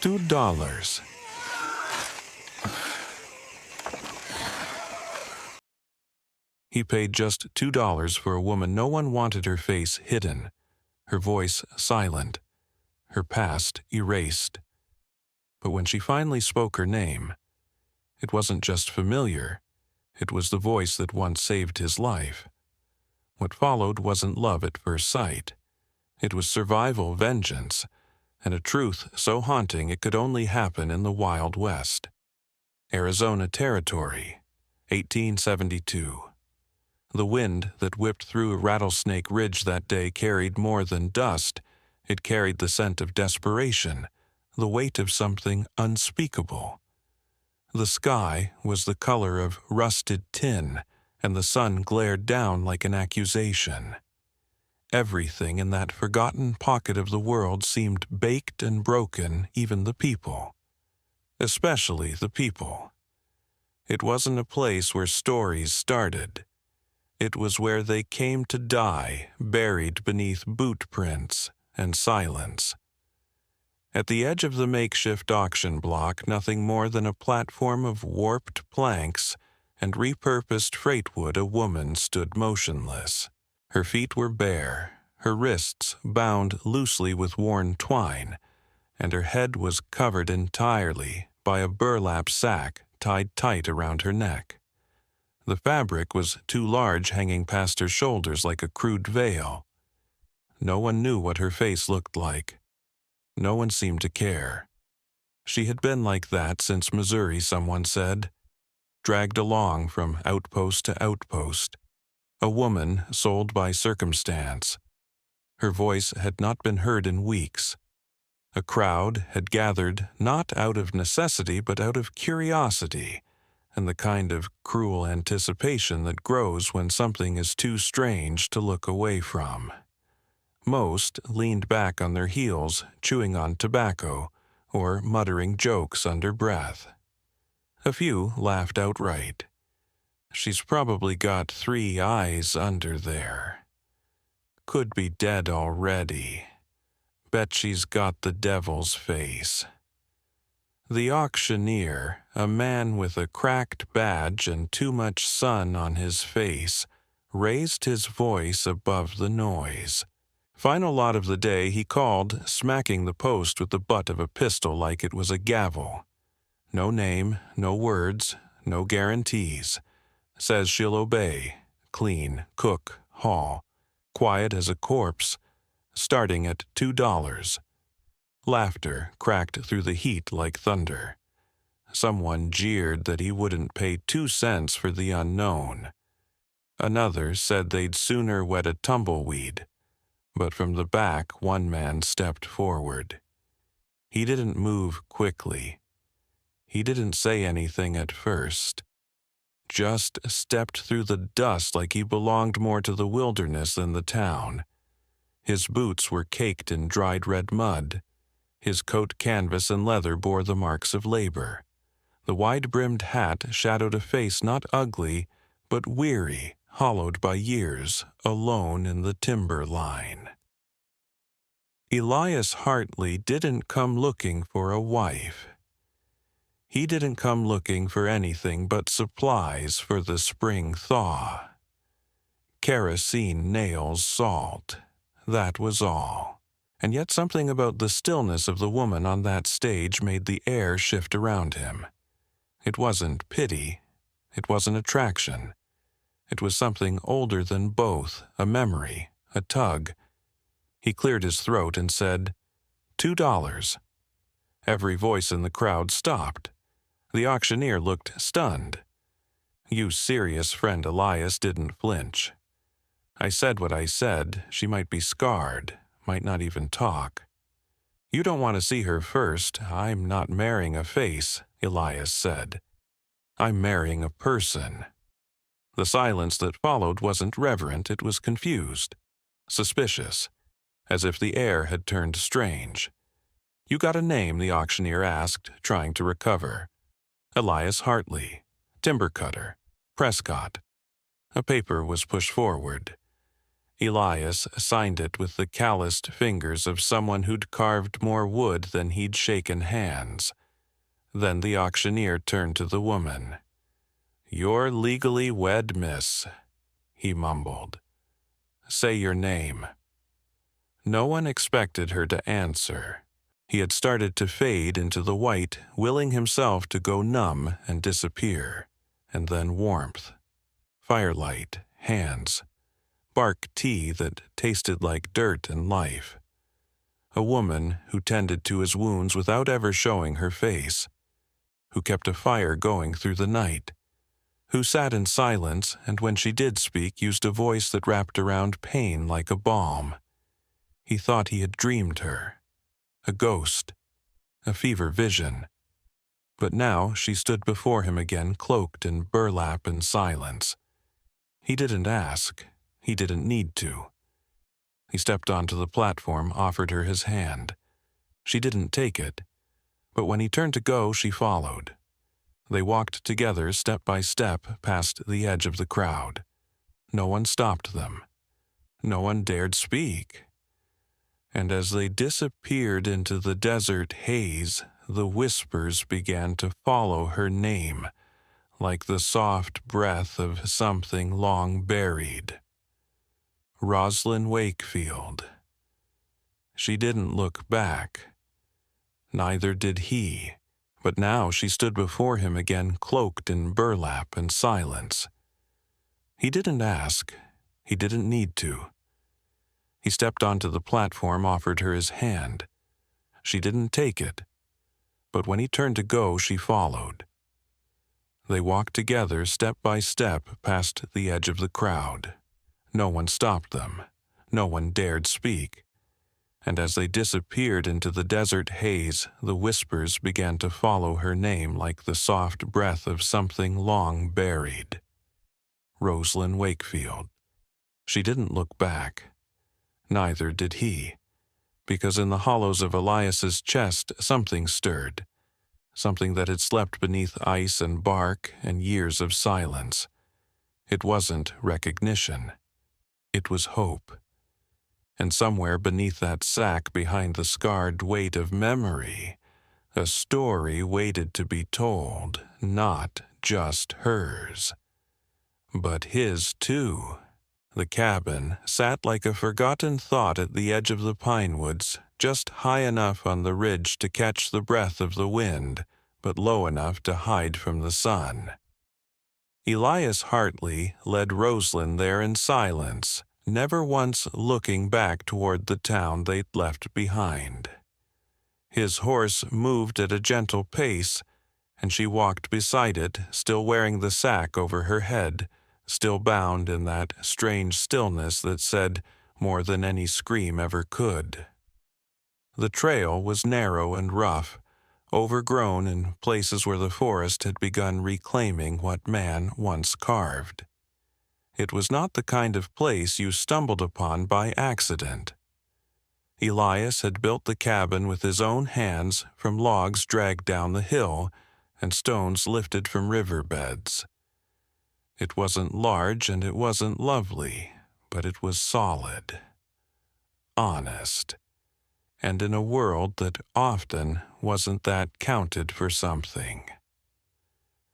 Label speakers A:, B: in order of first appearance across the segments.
A: $2. He paid just $2 for a woman no one wanted her face hidden, her voice silent, her past erased. But when she finally spoke her name, it wasn't just familiar, it was the voice that once saved his life. What followed wasn't love at first sight. It was survival vengeance, and a truth so haunting it could only happen in the Wild West. Arizona Territory, 1872. The wind that whipped through Rattlesnake Ridge that day carried more than dust. It carried the scent of desperation, the weight of something unspeakable. The sky was the color of rusted tin, and the sun glared down like an accusation. Everything in that forgotten pocket of the world seemed baked and broken, even the people. Especially the people. It wasn't a place where stories started. It was where they came to die, buried beneath boot prints and silence. At the edge of the makeshift auction block, nothing more than a platform of warped planks and repurposed freightwood, a woman stood motionless. Her feet were bare, her wrists bound loosely with worn twine, and her head was covered entirely by a burlap sack tied tight around her neck. The fabric was too large, hanging past her shoulders like a crude veil. No one knew what her face looked like. No one seemed to care. She had been like that since Missouri, someone said, dragged along from outpost to outpost, a woman sold by circumstance. Her voice had not been heard in weeks. A crowd had gathered not out of necessity but out of curiosity, and the kind of cruel anticipation that grows when something is too strange to look away from. Most leaned back on their heels, chewing on tobacco, or muttering jokes under breath. A few laughed outright. She's probably got 3 eyes under there. Could be dead already. Bet she's got the devil's face. The auctioneer, a man with a cracked badge and too much sun on his face, raised his voice above the noise. Final lot of the day, he called, smacking the post with the butt of a pistol like it was a gavel. No name, no words, no guarantees. Says she'll obey, clean, cook, haul, quiet as a corpse, starting at $2. Laughter cracked through the heat like thunder. Someone jeered that he wouldn't pay 2 cents for the unknown. Another said they'd sooner wet a tumbleweed. But from the back, one man stepped forward. He didn't move quickly. He didn't say anything at first. Just stepped through the dust like he belonged more to the wilderness than the town. His boots were caked in dried red mud. His coat canvas and leather bore the marks of labor. The wide-brimmed hat shadowed a face not ugly, but weary, hollowed by years, alone in the timber line. Elias Hartley didn't come looking for a wife. He didn't come looking for anything but supplies for the spring thaw. Kerosene, nails, salt. That was all. And yet something about the stillness of the woman on that stage made the air shift around him. It wasn't pity. It wasn't attraction. It was something older than both, a memory, a tug. He cleared his throat and said, $2. Every voice in the crowd stopped. The auctioneer looked stunned. You serious friend Elias didn't flinch. I said what I said. She might be scarred, might not even talk. You don't want to see her first. I'm not marrying a face, Elias said. I'm marrying a person. The silence that followed wasn't reverent, it was confused, suspicious, as if the air had turned strange. You got a name, the auctioneer asked, trying to recover. Elias Hartley, timber cutter, Prescott. A paper was pushed forward. Elias signed it with the calloused fingers of someone who'd carved more wood than he'd shaken hands. Then the auctioneer turned to the woman. "You're legally wed, miss," he mumbled. "Say your name." No one expected her to answer. He had started to fade into the white, willing himself to go numb and disappear, and then warmth. Firelight, hands, bark tea that tasted like dirt and life. A woman who tended to his wounds without ever showing her face, who kept a fire going through the night, who sat in silence and when she did speak used a voice that wrapped around pain like a balm. He thought he had dreamed her, a ghost, a fever vision. But now she stood before him again, cloaked in burlap and silence. He didn't ask. He didn't need to. He stepped onto the platform, offered her his hand. She didn't take it, but when he turned to go, she followed. They walked together step by step past the edge of the crowd. No one stopped them. No one dared speak. And as they disappeared into the desert haze, the whispers began to follow her name, like the soft breath of something long buried. Rosalind Wakefield. She didn't look back. Neither did he, but now she stood before him again, cloaked in burlap and silence. He didn't ask. He didn't need to. He stepped onto the platform, offered her his hand. She didn't take it, but when he turned to go, she followed. They walked together step by step past the edge of the crowd. No one stopped them. No one dared speak. And as they disappeared into the desert haze, the whispers began to follow her name like the soft breath of something long buried. Rosalind Wakefield. She didn't look back. Neither did he, because in the hollows of Elias's chest something stirred, something that had slept beneath ice and bark and years of silence. It wasn't recognition. It was hope. And somewhere beneath that sack, behind the scarred weight of memory, a story waited to be told, not just hers, but his too. The cabin sat like a forgotten thought at the edge of the pine woods, just high enough on the ridge to catch the breath of the wind, but low enough to hide from the sun. Elias Hartley led Rosalind there in silence, never once looking back toward the town they'd left behind. His horse moved at a gentle pace, and she walked beside it, still wearing the sack over her head, still bound in that strange stillness that said more than any scream ever could. The trail was narrow and rough, overgrown in places where the forest had begun reclaiming what man once carved. It was not the kind of place you stumbled upon by accident. Elias had built the cabin with his own hands from logs dragged down the hill and stones lifted from riverbeds. It wasn't large and it wasn't lovely, but it was solid, honest, and in a world that often wasn't that counted for something.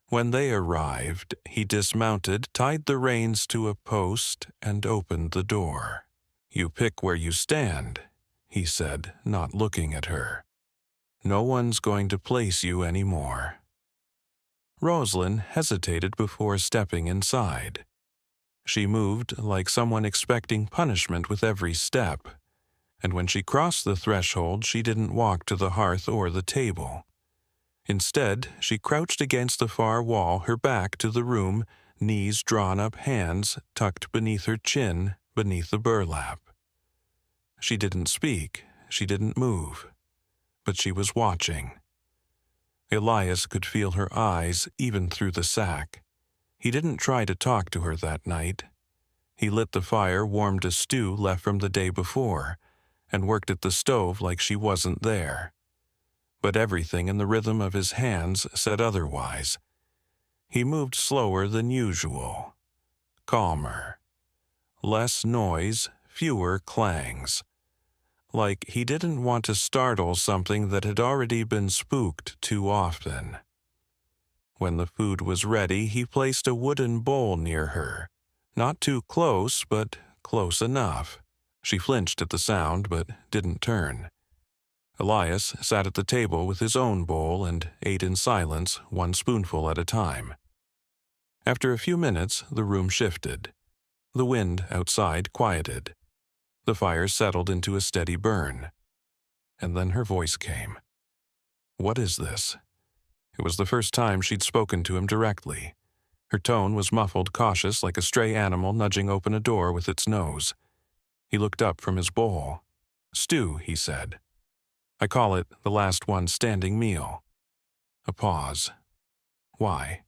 A: When they arrived, he dismounted, tied the reins to a post, and opened the door. "You pick where you stand," he said, not looking at her. "No one's going to place you anymore." Rosalind hesitated before stepping inside. She moved like someone expecting punishment with every step, and when she crossed the threshold, she didn't walk to the hearth or the table. Instead, she crouched against the far wall, her back to the room, knees drawn up, hands tucked beneath her chin, beneath the burlap. She didn't speak, she didn't move, but she was watching. Elias could feel her eyes even through the sack. He didn't try to talk to her that night. He lit the fire, warmed a stew left from the day before, and worked at the stove like she wasn't there. But everything in the rhythm of his hands said otherwise. He moved slower than usual, calmer. Less noise, fewer clangs. Like he didn't want to startle something that had already been spooked too often. When the food was ready, he placed a wooden bowl near her. Not too close, but close enough. She flinched at the sound, but didn't turn. Elias sat at the table with his own bowl and ate in silence, one spoonful at a time. After a few minutes, the room shifted. The wind outside quieted. The fire settled into a steady burn. And then her voice came. "What is this?" It was the first time she'd spoken to him directly. Her tone was muffled, cautious, like a stray animal nudging open a door with its nose. He looked up from his bowl. "Stew," he said. "I call it the last one standing meal." A pause. "Why?"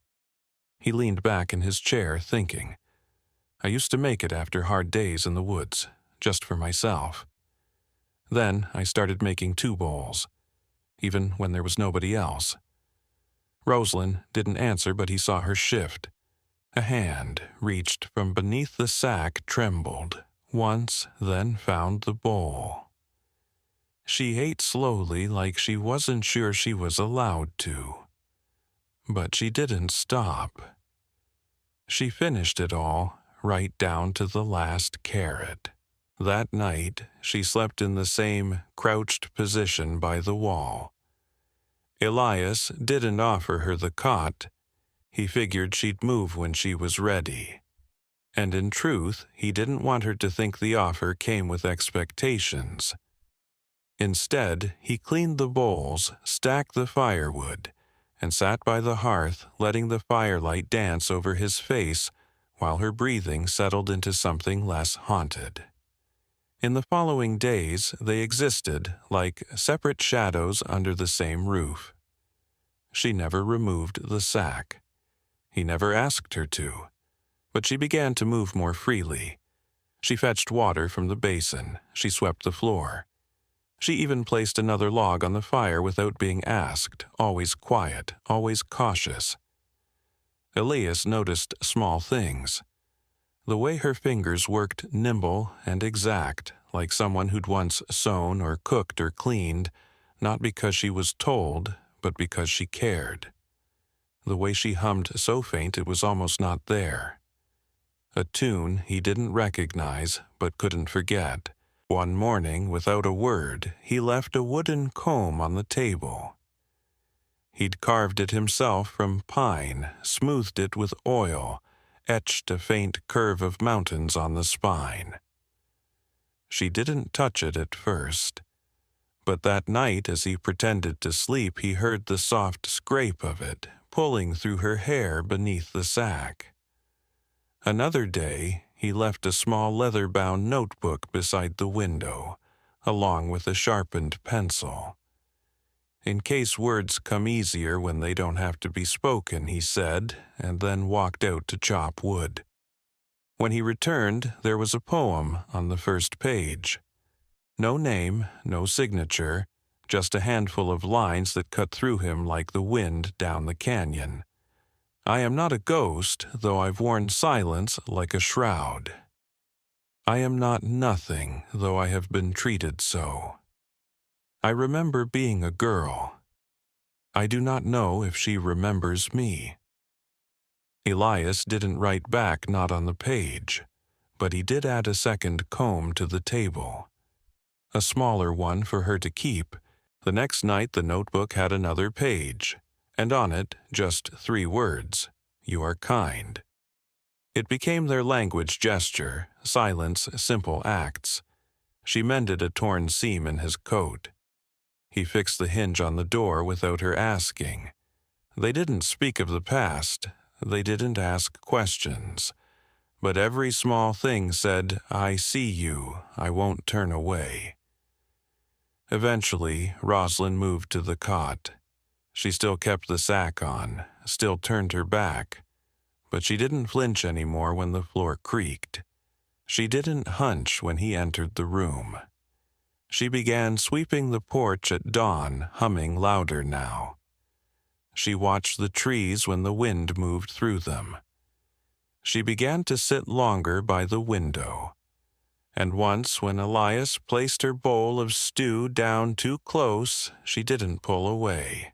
A: He leaned back in his chair, thinking. "I used to make it after hard days in the woods, just for myself. Then I started making 2 bowls, even when there was nobody else." Rosalind didn't answer, but he saw her shift. A hand reached from beneath the sack, trembled once, then found the bowl. She ate slowly, like she wasn't sure she was allowed to. But she didn't stop. She finished it all, right down to the last carrot. That night, she slept in the same crouched position by the wall. Elias didn't offer her the cot. He figured she'd move when she was ready. And in truth, he didn't want her to think the offer came with expectations. Instead, he cleaned the bowls, stacked the firewood, and sat by the hearth, letting the firelight dance over his face while her breathing settled into something less haunted. In the following days, they existed like separate shadows under the same roof. She never removed the sack. He never asked her to, but she began to move more freely. She fetched water from the basin. She swept the floor. She even placed another log on the fire without being asked, always quiet, always cautious. Elias noticed small things. The way her fingers worked nimble and exact, like someone who'd once sewn or cooked or cleaned, not because she was told, but because she cared. The way she hummed so faint it was almost not there. A tune he didn't recognize, but couldn't forget. One morning, without a word, he left a wooden comb on the table. He'd carved it himself from pine, smoothed it with oil, etched a faint curve of mountains on the spine. She didn't touch it at first, but that night as he pretended to sleep he heard the soft scrape of it, pulling through her hair beneath the sack. Another day, he left a small leather-bound notebook beside the window, along with a sharpened pencil. "In case words come easier when they don't have to be spoken," he said, and then walked out to chop wood. When he returned, there was a poem on the first page. No name, no signature, just a handful of lines that cut through him like the wind down the canyon. "I am not a ghost, though I've worn silence like a shroud. I am not nothing, though I have been treated so. I remember being a girl. I do not know if she remembers me." Elias didn't write back, not on the page, but he did add a second comb to the table. A smaller one for her to keep. The next night the notebook had another page, and on it just 3 words, "You are kind." It became their language gesture, silence, simple acts. She mended a torn seam in his coat. He fixed the hinge on the door without her asking. They didn't speak of the past. They didn't ask questions. But every small thing said, "I see you. I won't turn away." Eventually, Rosalind moved to the cot. She still kept the sack on, still turned her back, but she didn't flinch anymore when the floor creaked. She didn't hunch when he entered the room. She began sweeping the porch at dawn, humming louder now. She watched the trees when the wind moved through them. She began to sit longer by the window. And once when Elias placed her bowl of stew down too close, she didn't pull away.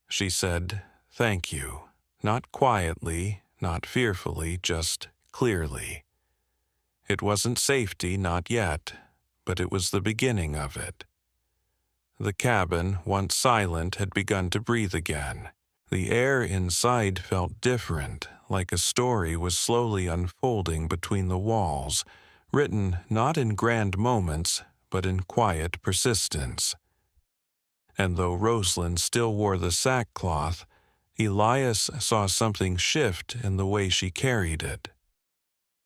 A: She said, "Thank you," not quietly, not fearfully, just clearly. It wasn't safety, not yet, but it was the beginning of it. The cabin, once silent, had begun to breathe again. The air inside felt different, like a story was slowly unfolding between the walls, written not in grand moments, but in quiet persistence. And though Rosalind still wore the sackcloth, Elias saw something shift in the way she carried it.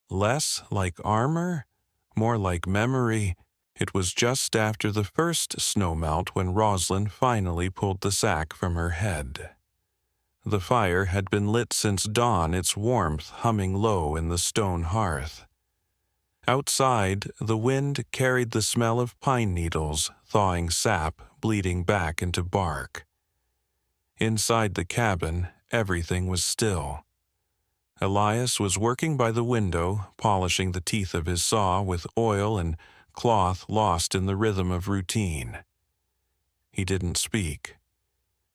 A: Less like armor, more like memory. It was just after the first snowmelt when Rosalind finally pulled the sack from her head. The fire had been lit since dawn, its warmth humming low in the stone hearth. Outside, the wind carried the smell of pine needles, thawing sap bleeding back into bark. Inside the cabin, everything was still. Elias was working by the window, polishing the teeth of his saw with oil and cloth lost in the rhythm of routine. He didn't speak.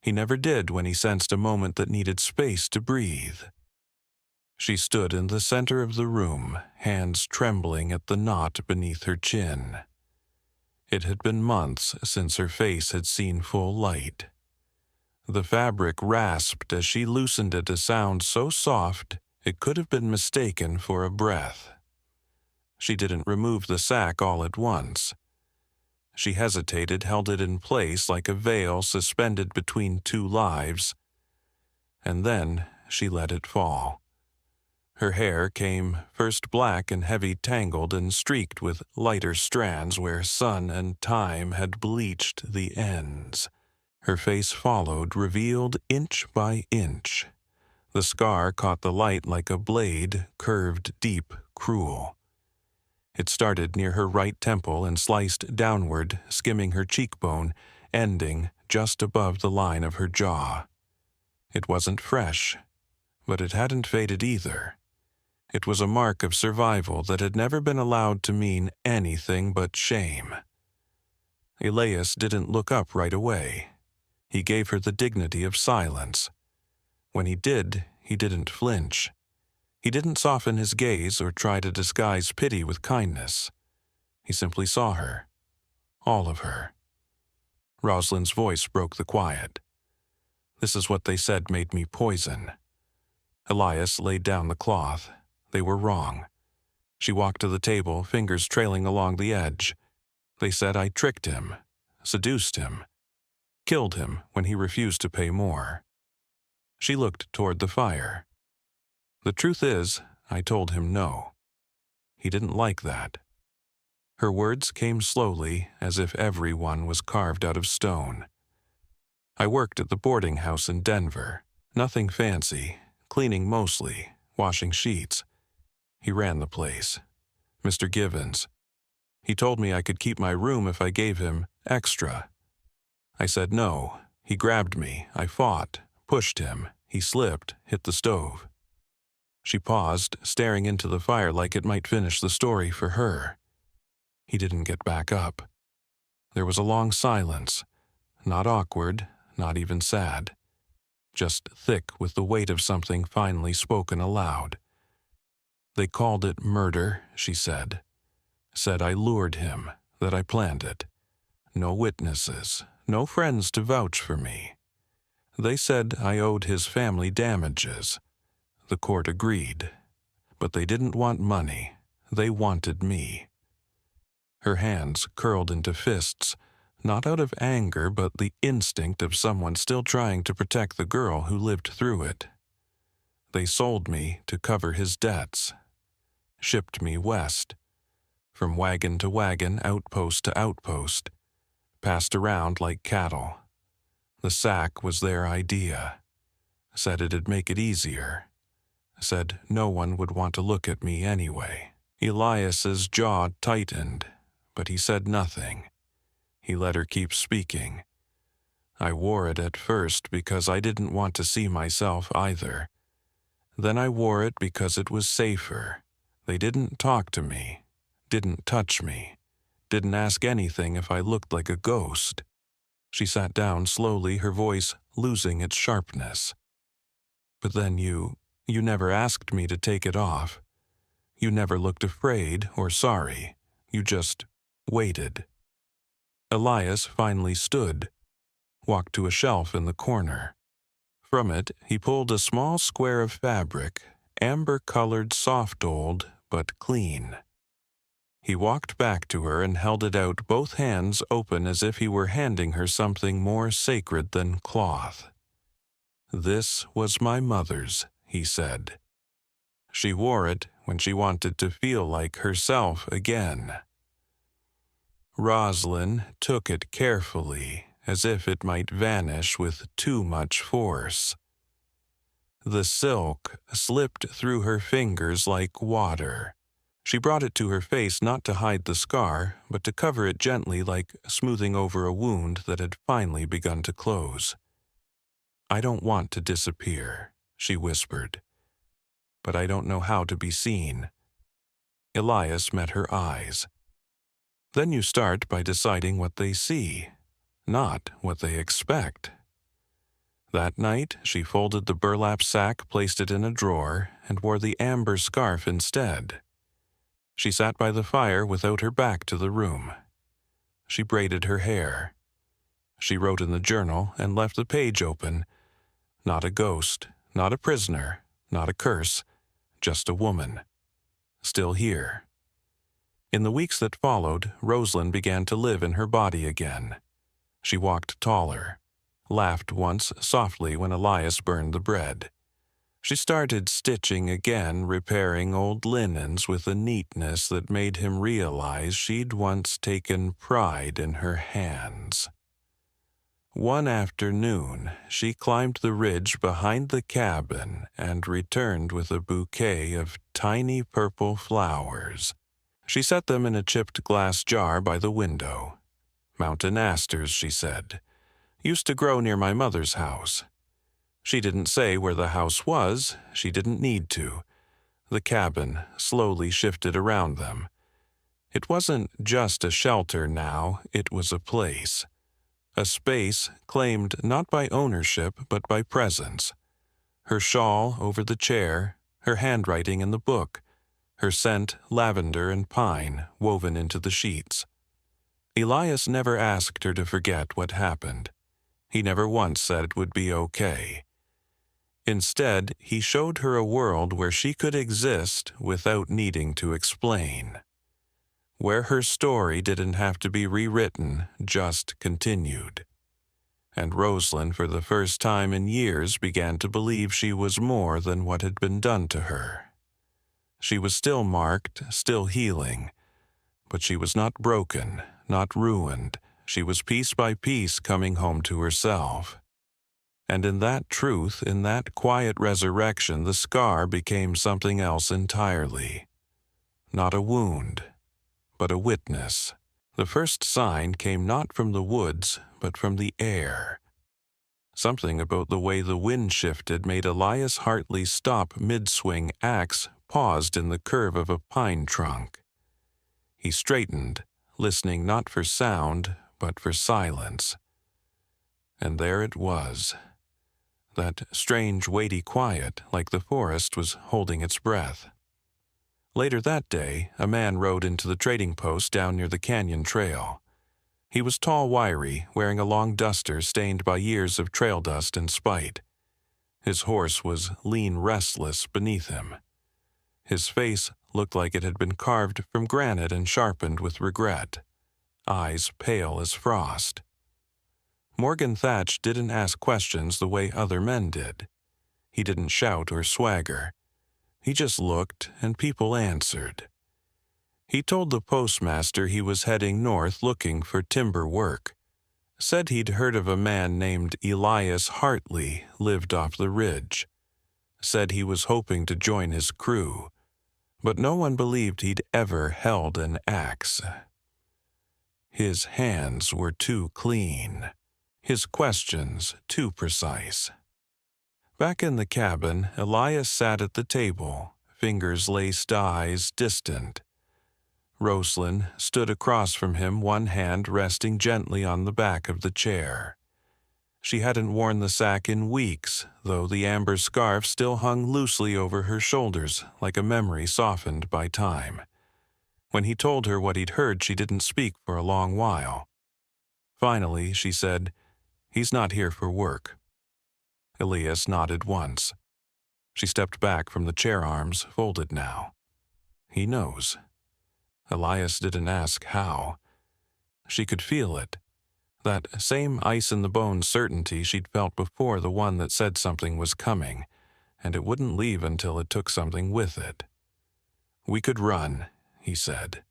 A: He never did when he sensed a moment that needed space to breathe. She stood in the center of the room, hands trembling at the knot beneath her chin. It had been months since her face had seen full light. The fabric rasped as she loosened it, a sound so soft it could have been mistaken for a breath. She didn't remove the sack all at once. She hesitated, held it in place like a veil suspended between two lives, and then she let it fall. Her hair came first black and heavy, tangled and streaked with lighter strands where sun and time had bleached the ends. Her face followed, revealed inch by inch. The scar caught the light like a blade, curved deep, cruel. It started near her right temple and sliced downward, skimming her cheekbone, ending just above the line of her jaw. It wasn't fresh, but it hadn't faded either. It was a mark of survival that had never been allowed to mean anything but shame. Elias didn't look up right away. He gave her the dignity of silence. When he did, he didn't flinch. He didn't soften his gaze or try to disguise pity with kindness. He simply saw her. All of her. Rosalind's voice broke the quiet. "This is what they said made me poison." Elias laid down the cloth. They were wrong. She walked to the table, fingers trailing along the edge. They said I tricked him, seduced him, killed him when he refused to pay more. She looked toward the fire. The truth is, I told him no. He didn't like that. Her words came slowly, as if everyone was carved out of stone. I worked at the boarding house in Denver. Nothing fancy, cleaning mostly, washing sheets. He ran the place. Mr. Givens. He told me I could keep my room if I gave him extra. I said no. He grabbed me. I fought, pushed him. He slipped, hit the stove. She paused, staring into the fire like it might finish the story for her. He didn't get back up. There was a long silence, not awkward, not even sad, just thick with the weight of something finally spoken aloud. They called it murder, she said. Said I lured him, that I planned it. No witnesses, no friends to vouch for me. They said I owed his family damages. The court agreed, but they didn't want money. They wanted me. Her hands curled into fists, not out of anger, but the instinct of someone still trying to protect the girl who lived through it. They sold me to cover his debts, shipped me west, from wagon to wagon, outpost to outpost, passed around like cattle. The sack was their idea. Said it'd make it easier. Said no one would want to look at me anyway. Elias's jaw tightened, but he said nothing. He let her keep speaking. I wore it at first because I didn't want to see myself either. Then I wore it because it was safer. They didn't talk to me. didn't touch me, didn't ask anything if I looked like a ghost. She sat down slowly, her voice losing its sharpness. But then you never asked me to take it off. You never looked afraid or sorry. You just waited. Elias finally stood, walked to a shelf in the corner. From it, he pulled a small square of fabric, amber-colored, soft-old, but clean. He walked back to her and held it out, both hands open as if he were handing her something more sacred than cloth. "This was my mother's," he said. "She wore it when she wanted to feel like herself again." Rosalind took it carefully, as if it might vanish with too much force. The silk slipped through her fingers like water. She brought it to her face not to hide the scar, but to cover it gently, like smoothing over a wound that had finally begun to close. "I don't want to disappear," she whispered. "But I don't know how to be seen." Elias met her eyes. "Then you start by deciding what they see, not what they expect." That night, she folded the burlap sack, placed it in a drawer, and wore the amber scarf instead. She sat by the fire without her back to the room. She braided her hair. She wrote in the journal and left the page open. Not a ghost, not a prisoner, not a curse, just a woman. Still here. In the weeks that followed, Rosalind began to live in her body again. She walked taller, laughed once softly when Elias burned the bread. She started stitching again, repairing old linens with a neatness that made him realize she'd once taken pride in her hands. One afternoon, she climbed the ridge behind the cabin and returned with a bouquet of tiny purple flowers. She set them in a chipped glass jar by the window. "Mountain asters," she said, "used to grow near my mother's house." She didn't say where the house was. She didn't need to. The cabin slowly shifted around them. It wasn't just a shelter now, it was a place. A space claimed not by ownership but by presence. Her shawl over the chair, her handwriting in the book, her scent lavender and pine woven into the sheets. Elias never asked her to forget what happened. He never once said it would be okay. Instead, he showed her a world where she could exist without needing to explain. Where her story didn't have to be rewritten, just continued. And Rosalind, for the first time in years, began to believe she was more than what had been done to her. She was still marked, still healing, but she was not broken, not ruined. She was piece by piece coming home to herself. And in that truth, in that quiet resurrection, the scar became something else entirely. Not a wound, but a witness. The first sign came not from the woods, but from the air. Something about the way the wind shifted made Elias Hartley stop mid-swing, axe paused in the curve of a pine trunk. He straightened, listening not for sound, but for silence. And there it was. That strange, weighty quiet, like the forest was holding its breath. Later that day, a man rode into the trading post down near the canyon trail. He was tall, wiry, wearing a long duster stained by years of trail dust and spite. His horse was lean, restless beneath him. His face looked like it had been carved from granite and sharpened with regret, eyes pale as frost. Morgan Thatch didn't ask questions the way other men did. He didn't shout or swagger. He just looked, and people answered. He told the postmaster he was heading north looking for timber work. Said he'd heard of a man named Elias Hartley lived off the ridge. Said he was hoping to join his crew, but no one believed he'd ever held an axe. His hands were too clean. His questions too precise. Back in the cabin, Elias sat at the table, fingers laced, eyes distant. Rosalind stood across from him, one hand resting gently on the back of the chair. She hadn't worn the sack in weeks, though the amber scarf still hung loosely over her shoulders like a memory softened by time. When he told her what he'd heard, she didn't speak for a long while. Finally, she said, "He's not here for work." Elias nodded once. She stepped back from the chair arms, folded now. He knows. Elias didn't ask how. She could feel it. That same ice-in-the-bone certainty she'd felt before, the one that said something was coming, and it wouldn't leave until it took something with it. "We could run," he said.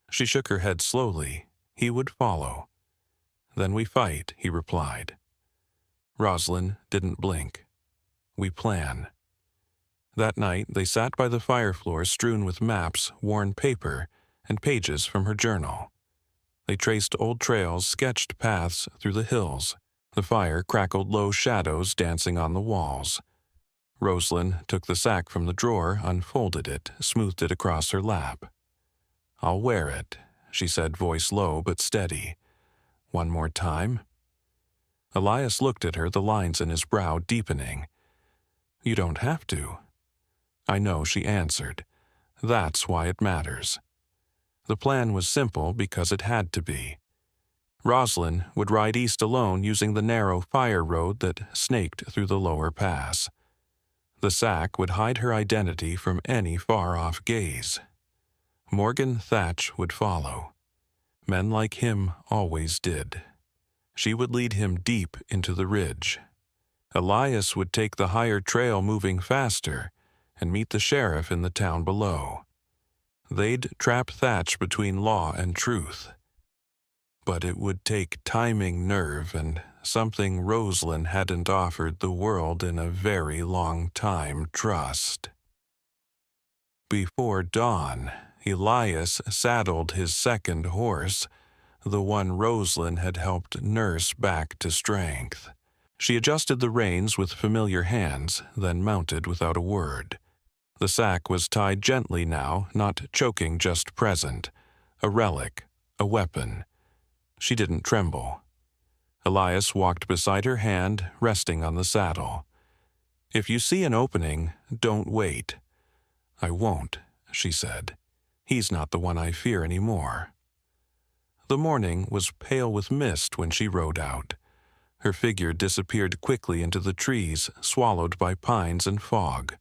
A: She shook her head slowly. He would follow. "Then we fight," he replied. Rosalind didn't blink. "We plan." That night, they sat by the fire floor strewn with maps, worn paper, and pages from her journal. They traced old trails, sketched paths through the hills. The fire crackled low shadows dancing on the walls. Rosalind took the sack from the drawer, unfolded it, smoothed it across her lap. "I'll wear it," she said, voice low but steady. "One more time?" Elias looked at her, the lines in his brow deepening. "You don't have to." "I know," she answered. "That's why it matters." The plan was simple because it had to be. Rosalind would ride east alone using the narrow fire road that snaked through the lower pass. The sack would hide her identity from any far-off gaze. Morgan Thatch would follow. Men like him always did. She would lead him deep into the ridge. Elias would take the higher trail, moving faster, and meet the sheriff in the town below. They'd trap Thatch between law and truth. But it would take timing, nerve, and something Rosalind hadn't offered the world in a very long time: trust. Before dawn, Elias saddled his second horse, the one Rosalind had helped nurse back to strength. She adjusted the reins with familiar hands, then mounted without a word. The sack was tied gently now, not choking, just present. A relic, a weapon. She didn't tremble. Elias walked beside her, hand resting on the saddle. "If you see an opening, don't wait." "I won't," she said. "He's not the one I fear anymore." The morning was pale with mist when she rode out. Her figure disappeared quickly into the trees, swallowed by pines and fog.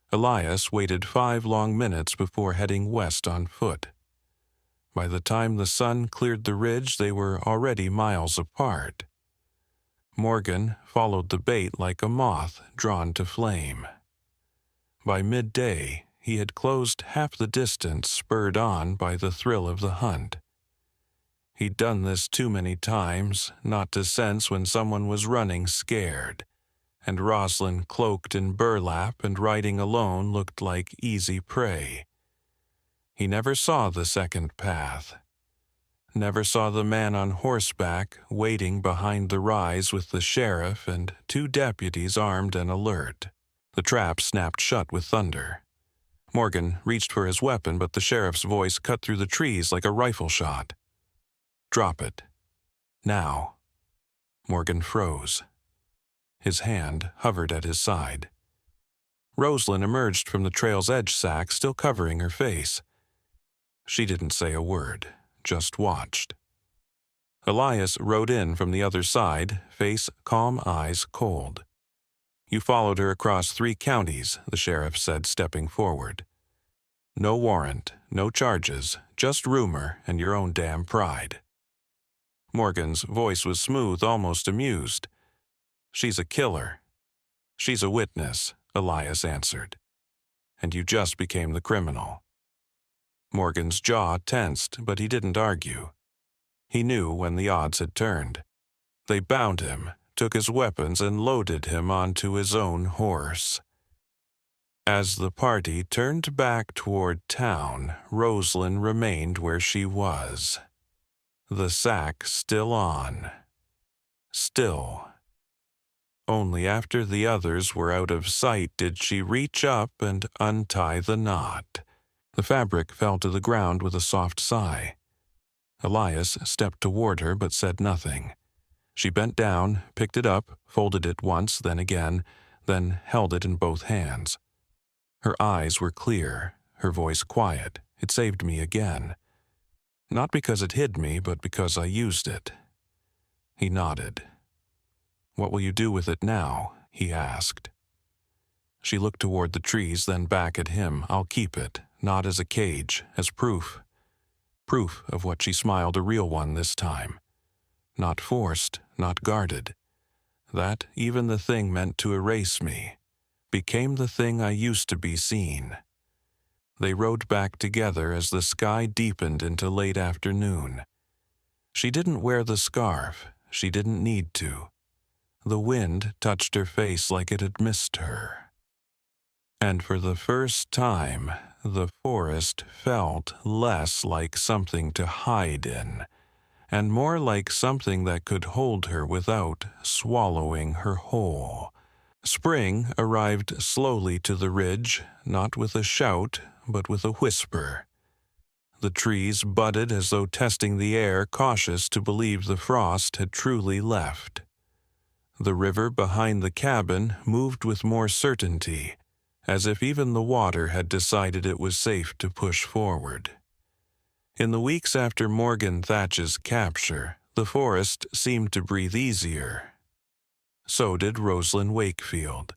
A: Elias waited 5 long minutes before heading west on foot. By the time the sun cleared the ridge, they were already miles apart. Morgan followed the bait like a moth drawn to flame. By midday, he had closed half the distance, spurred on by the thrill of the hunt. He'd done this too many times not to sense when someone was running scared, and Rosalind, cloaked in burlap and riding alone, looked like easy prey. He never saw the second path. Never saw the man on horseback waiting behind the rise with the sheriff and 2 deputies armed and alert. The trap snapped shut with thunder. Morgan reached for his weapon, but the sheriff's voice cut through the trees like a rifle shot. "Drop it. Now." Morgan froze. His hand hovered at his side. Rosalind emerged from the trail's edge, sack still covering her face. She didn't say a word, just watched. Elias rode in from the other side, face calm, eyes cold. "You followed her across 3 counties, the sheriff said, stepping forward. "No warrant, no charges, just rumor and your own damn pride." Morgan's voice was smooth, almost amused. "She's a killer." "She's a witness," Elias answered. "And you just became the criminal." Morgan's jaw tensed, but he didn't argue. He knew when the odds had turned. They bound him, took his weapons, and loaded him onto his own horse. As the party turned back toward town, Rosalind remained where she was. The sack still on. Still. Only after the others were out of sight did she reach up and untie the knot. The fabric fell to the ground with a soft sigh. Elias stepped toward her but said nothing. She bent down, picked it up, folded it once, then again, then held it in both hands. Her eyes were clear, her voice quiet. It saved me again. Not because it hid me, but because I used it. He nodded. "What will you do with it now?" he asked. She looked toward the trees, then back at him. "I'll keep it, not as a cage, as proof. Proof of what she smiled, a real one this time. Not forced, not guarded. That, even the thing meant to erase me, became the thing I used to be seen." They rode back together as the sky deepened into late afternoon. She didn't wear the scarf. She didn't need to. The wind touched her face like it had missed her. And for the first time, the forest felt less like something to hide in, and more like something that could hold her without swallowing her whole. Spring arrived slowly to the ridge, not with a shout, but with a whisper. The trees budded as though testing the air, cautious to believe the frost had truly left. The river behind the cabin moved with more certainty, as if even the water had decided it was safe to push forward. In the weeks after Morgan Thatch's capture, the forest seemed to breathe easier. So did Rosalind Wakefield.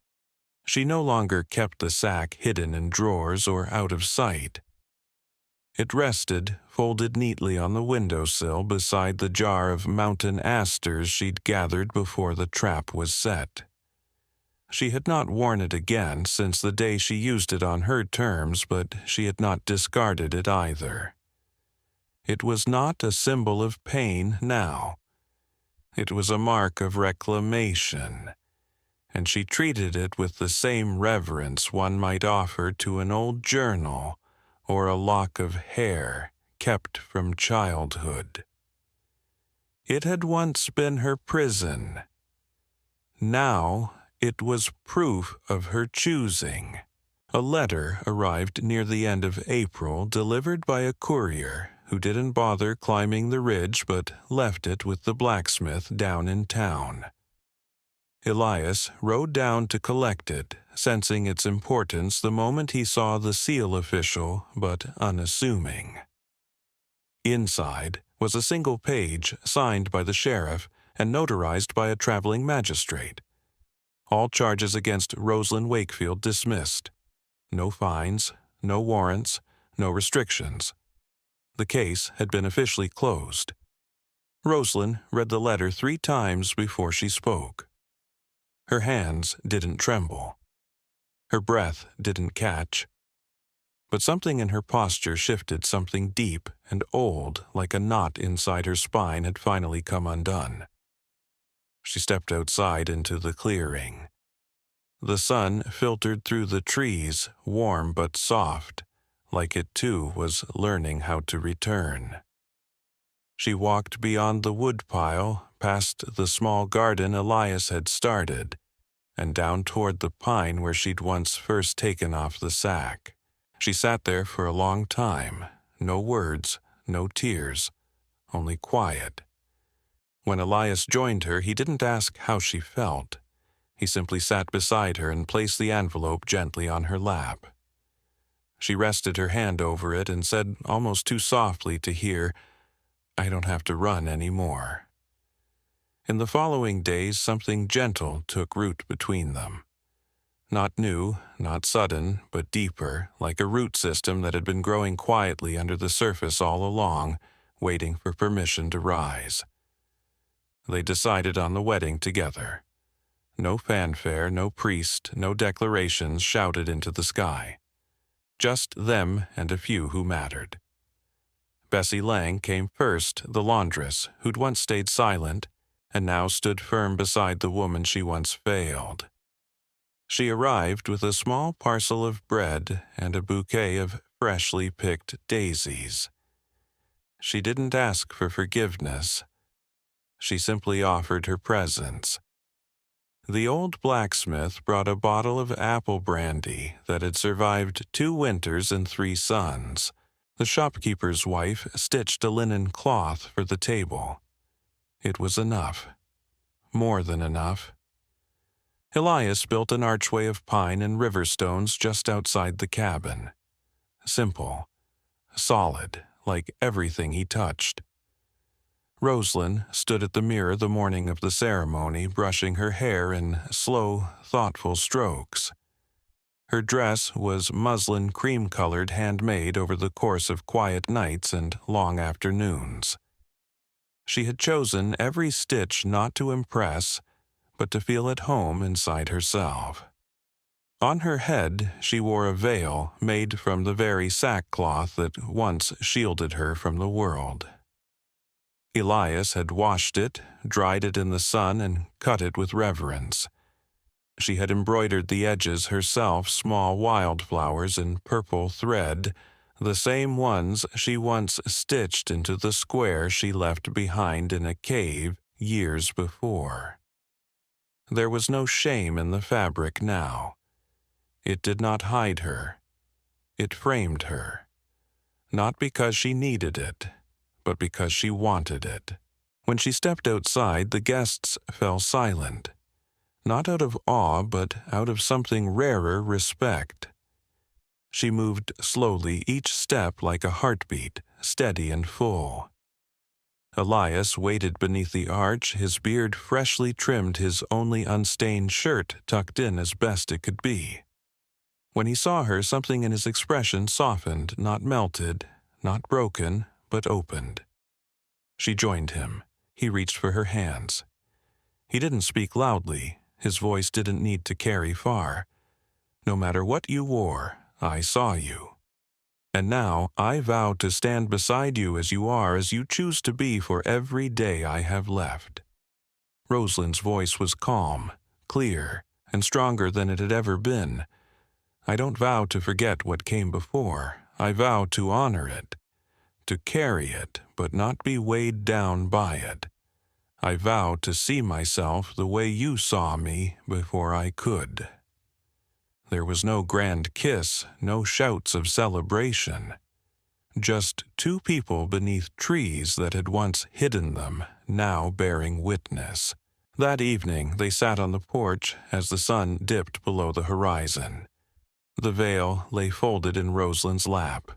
A: She no longer kept the sack hidden in drawers or out of sight. It rested, folded neatly on the windowsill beside the jar of mountain asters she'd gathered before the trap was set. She had not worn it again since the day she used it on her terms, but she had not discarded it either. It was not a symbol of pain now. It was a mark of reclamation, and she treated it with the same reverence one might offer to an old journal or a lock of hair kept from childhood. It had once been her prison. Now it was proof of her choosing. A letter arrived near the end of April, delivered by a courier who didn't bother climbing the ridge but left it with the blacksmith down in town. Elias rode down to collect it, sensing its importance the moment he saw the seal official but unassuming. Inside was a single page signed by the sheriff and notarized by a traveling magistrate. All charges against Rosalind Wakefield dismissed. No fines, no warrants, no restrictions. The case had been officially closed. Rosalind read the letter 3 times before she spoke. Her hands didn't tremble. Her breath didn't catch. But something in her posture shifted, something deep and old, like a knot inside her spine had finally come undone. She stepped outside into the clearing. The sun filtered through the trees, warm but soft, like it too was learning how to return. She walked beyond the woodpile, past the small garden Elias had started, and down toward the pine where she'd once first taken off the sack. She sat there for a long time, no words, no tears, only quiet. When Elias joined her, he didn't ask how she felt. He simply sat beside her and placed the envelope gently on her lap. She rested her hand over it and said, almost too softly to hear, "I don't have to run anymore." In the following days, something gentle took root between them. Not new, not sudden, but deeper, like a root system that had been growing quietly under the surface all along, waiting for permission to rise. They decided on the wedding together. No fanfare, no priest, no declarations shouted into the sky. Just them and a few who mattered. Bessie Lang came first, the laundress, who'd once stayed silent, and now stood firm beside the woman she once failed. She arrived with a small parcel of bread and a bouquet of freshly picked daisies. She didn't ask for forgiveness. She simply offered her presence. The old blacksmith brought a bottle of apple brandy that had survived 2 winters and 3 suns. The shopkeeper's wife stitched a linen cloth for the table. It was enough. More than enough. Elias built an archway of pine and river stones just outside the cabin. Simple. Solid, like everything he touched. Rosalind stood at the mirror the morning of the ceremony, brushing her hair in slow, thoughtful strokes. Her dress was muslin cream-colored, handmade over the course of quiet nights and long afternoons. She had chosen every stitch not to impress, but to feel at home inside herself. On her head she wore a veil made from the very sackcloth that once shielded her from the world. Elias had washed it, dried it in the sun, and cut it with reverence. She had embroidered the edges herself small wildflowers in purple thread, the same ones she once stitched into the square she left behind in a cave years before. There was no shame in the fabric now. It did not hide her. It framed her. Not because she needed it, but because she wanted it. When she stepped outside, the guests fell silent. Not out of awe, but out of something rarer respect. She moved slowly, each step like a heartbeat, steady and full. Elias waited beneath the arch, his beard freshly trimmed, his only unstained shirt tucked in as best it could be. When he saw her, something in his expression softened, not melted, not broken, but opened. She joined him. He reached for her hands. He didn't speak loudly. His voice didn't need to carry far. No matter what you wore, I saw you. And now I vow to stand beside you as you are, as you choose to be for every day I have left. Rosalind's voice was calm, clear, and stronger than it had ever been. I don't vow to forget what came before. I vow to honor it, to carry it, but not be weighed down by it. I vow to see myself the way you saw me before I could. There was no grand kiss, no shouts of celebration. Just 2 people beneath trees that had once hidden them, now bearing witness. That evening they sat on the porch as the sun dipped below the horizon. The veil lay folded in Rosalind's lap.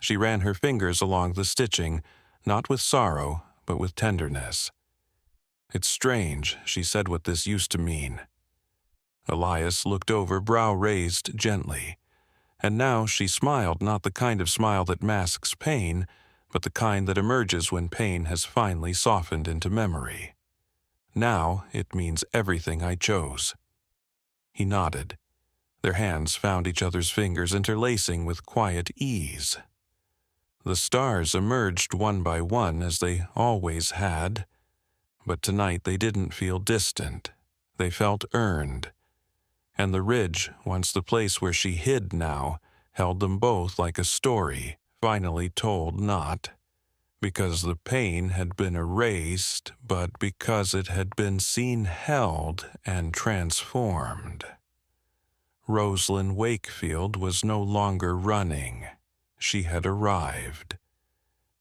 A: She ran her fingers along the stitching, not with sorrow, but with tenderness. It's strange, she said, what this used to mean. Elias looked over, brow raised gently. And now she smiled, not the kind of smile that masks pain, but the kind that emerges when pain has finally softened into memory. Now it means everything I chose. He nodded. Their hands found each other's fingers, interlacing with quiet ease. The stars emerged one by one, as they always had, but tonight they didn't feel distant. They felt earned. And the ridge, once the place where she hid now, held them both like a story, finally told, not because the pain had been erased, but because it had been seen held and transformed. Rosalind Wakefield was no longer running. She had arrived.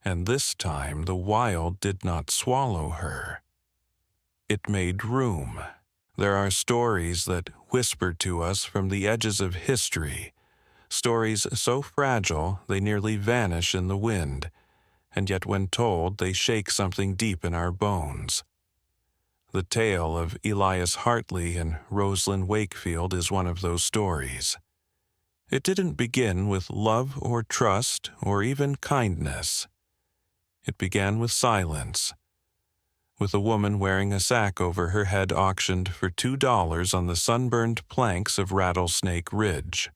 A: And this time the wild did not swallow her. It made room. There are stories that whisper to us from the edges of history, stories so fragile they nearly vanish in the wind, and yet when told they shake something deep in our bones. The tale of Elias Hartley and Rosalind Wakefield is one of those stories. It didn't begin with love or trust or even kindness. It began with silence, with a woman wearing a sack over her head auctioned for $2 on the sunburned planks of Rattlesnake Ridge,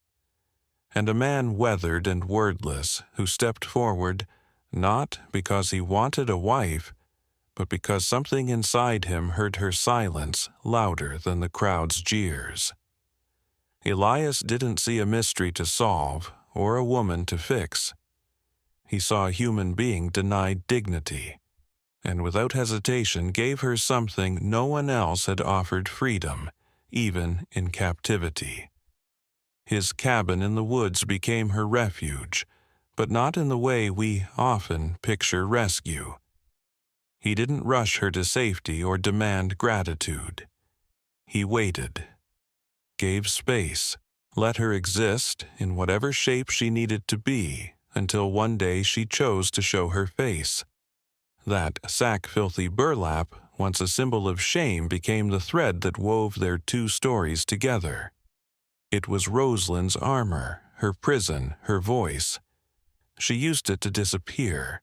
A: and a man weathered and wordless who stepped forward not because he wanted a wife, but because something inside him heard her silence louder than the crowd's jeers. Elias didn't see a mystery to solve or a woman to fix. He saw a human being denied dignity, and without hesitation gave her something no one else had offered freedom, even in captivity. His cabin in the woods became her refuge, but not in the way we often picture rescue. He didn't rush her to safety or demand gratitude. He waited, gave space, let her exist in whatever shape she needed to be until one day she chose to show her face. That sack-filthy burlap, once a symbol of shame, became the thread that wove their two stories together. It was Rosalind's armor, her prison, her voice. She used it to disappear,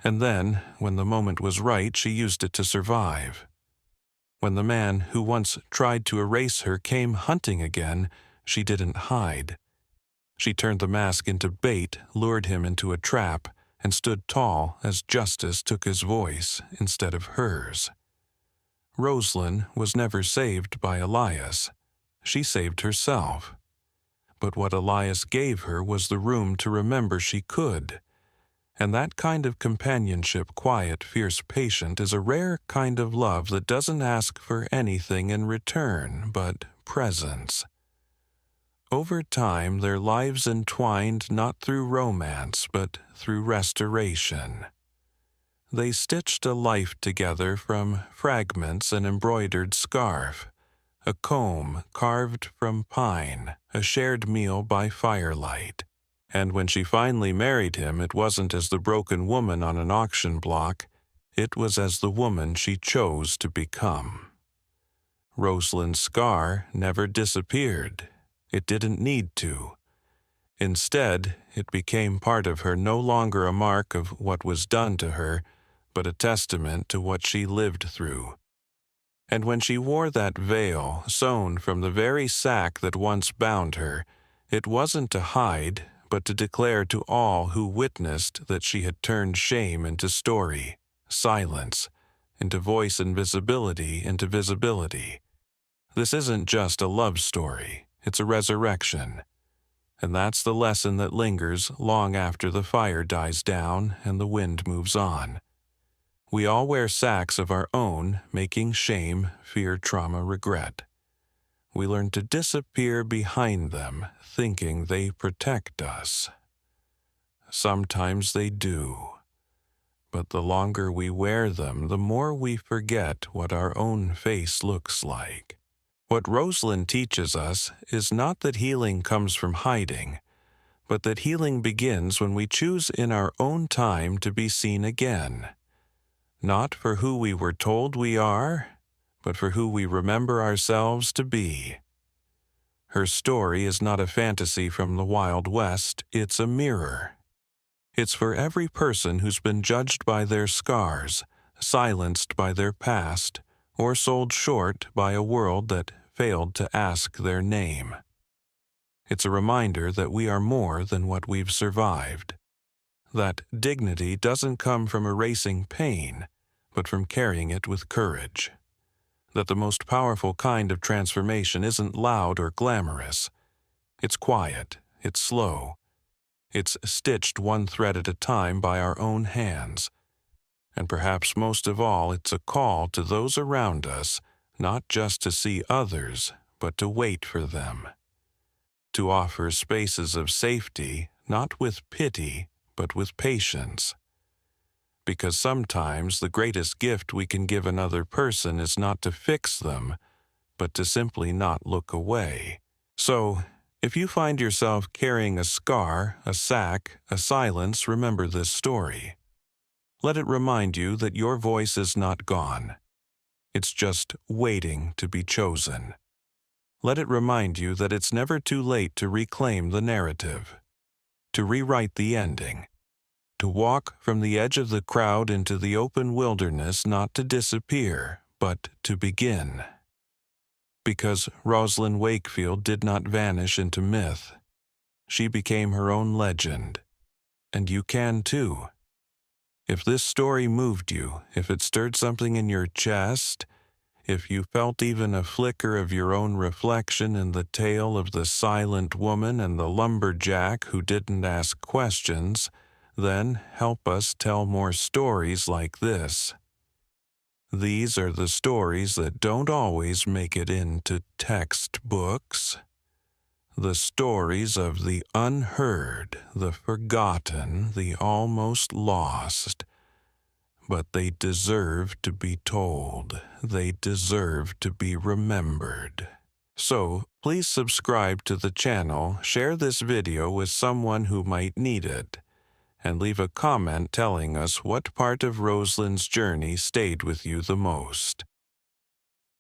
A: and then, when the moment was right, she used it to survive. When the man who once tried to erase her came hunting again, she didn't hide. She turned the mask into bait, lured him into a trap, and stood tall as justice took his voice instead of hers. Rosalind was never saved by Elias. She saved herself. But what Elias gave her was the room to remember she could. And that kind of companionship, quiet, fierce, patient, is a rare kind of love that doesn't ask for anything in return but presence. Over time, their lives entwined not through romance, but through restoration. They stitched a life together from fragments, an embroidered scarf, a comb carved from pine, a shared meal by firelight. And when she finally married him, it wasn't as the broken woman on an auction block, it was as the woman she chose to become. Rosalind's scar never disappeared. It didn't need to. Instead, it became part of her, no longer a mark of what was done to her, but a testament to what she lived through. And when she wore that veil, sewn from the very sack that once bound her, it wasn't to hide, but to declare to all who witnessed that she had turned shame into story, silence into voice, and visibility into visibility. This isn't just a love story. It's a resurrection. And that's the lesson that lingers long after the fire dies down and the wind moves on. We all wear sacks of our own, making shame, fear, trauma, regret. We learn to disappear behind them, thinking they protect us. Sometimes they do. But the longer we wear them, the more we forget what our own face looks like. What Rosalind teaches us is not that healing comes from hiding, but that healing begins when we choose in our own time to be seen again. Not for who we were told we are, but for who we remember ourselves to be. Her story is not a fantasy from the Wild West, it's a mirror. It's for every person who's been judged by their scars, silenced by their past, or sold short by a world that failed to ask their name. It's a reminder that we are more than what we've survived. That dignity doesn't come from erasing pain, but from carrying it with courage. That the most powerful kind of transformation isn't loud or glamorous. It's quiet, it's slow. It's stitched one thread at a time by our own hands. And perhaps most of all, it's a call to those around us, not just to see others, but to wait for them. To offer spaces of safety, not with pity, but with patience. Because sometimes the greatest gift we can give another person is not to fix them, but to simply not look away. So, if you find yourself carrying a scar, a sack, a silence, remember this story. Let it remind you that your voice is not gone. It's just waiting to be chosen. Let it remind you that it's never too late to reclaim the narrative, to rewrite the ending, to walk from the edge of the crowd into the open wilderness, not to disappear, but to begin. Because Rosalind Wakefield did not vanish into myth. She became her own legend. And you can too. If this story moved you, if it stirred something in your chest, if you felt even a flicker of your own reflection in the tale of the silent woman and the lumberjack who didn't ask questions, then help us tell more stories like this. These are the stories that don't always make it into textbooks. The stories of the unheard, the forgotten, the almost lost. But they deserve to be told. They deserve to be remembered. So, please subscribe to the channel, share this video with someone who might need it, and leave a comment telling us what part of Rosalind's journey stayed with you the most.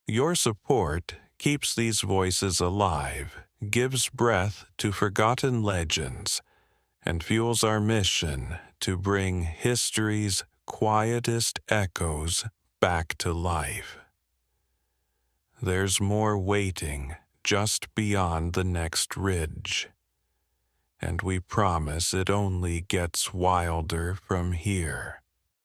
A: Your support keeps these voices alive, gives breath to forgotten legends, and fuels our mission to bring history's quietest echoes back to life. There's more waiting just beyond the next ridge, and we promise it only gets wilder from here.